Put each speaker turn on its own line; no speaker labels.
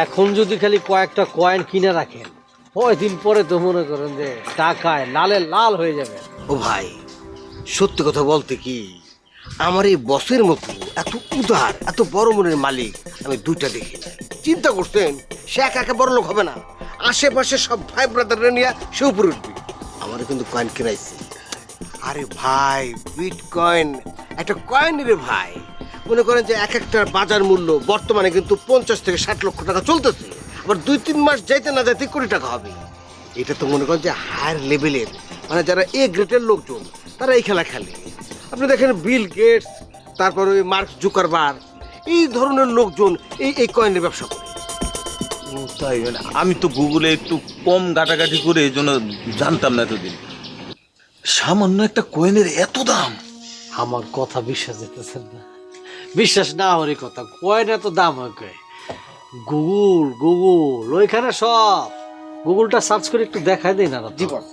এখন যদি খালি কয়েকটা কয়েন কিনে রাখেন, কয়দিন পরে তো মনে করেন যে টাকায় লালে লাল হয়ে যাবে।
ও ভাই, সত্যি কথা বলতে কি, আমার এই বসের মতো এত উদার, এত বড় মনের মালিক আমি দুইটা দেখি নাই। চিন্তা করছেন, সে একা একা বড় লোক হবে না, আশেপাশে সব ভাই ব্রাদাররা নিয়ে সে উপরে উঠবে। আমারও কিন্তু কয়েন কিনাইছে। আরে ভাই, বিটকয়েন একটা কয়েন রে ভাই। মনে করেন যে এক একটার বাজার মূল্য বর্তমানে কিন্তু 50 থেকে 60 লক্ষ টাকা চলতেছে। আবার 2-3 মাস যাইতে না যাইতে কোটি টাকা হবে। এটা তো মনে করেন যে হায়ার লেভেলের, মানে যারা এ গ্রেডের লোকজন তারা এই খেলা খেলে। আপনি দেখেন বিল গেটস, তারপর ওই মার্ক জুকারবার্গ, এই ধরনের লোকজন এই কয়েনের ব্যবসা করে।
তাই মানে আমি তো গুগলে একটু কম ঘাটাঘাটি করে এই জন্য জানতাম না এতদিন। সামান্য একটা কয়েনের এত দাম!
আমার কথা বিশ্বাস যেতেছেন না? বিশ্বাস না হওয়ারই কথা, কয়েন এত দাম হয় কয়? গুগল ওইখানে সব, গুগলটা সার্চ করে একটু দেখাই দেয় না?
জি বস।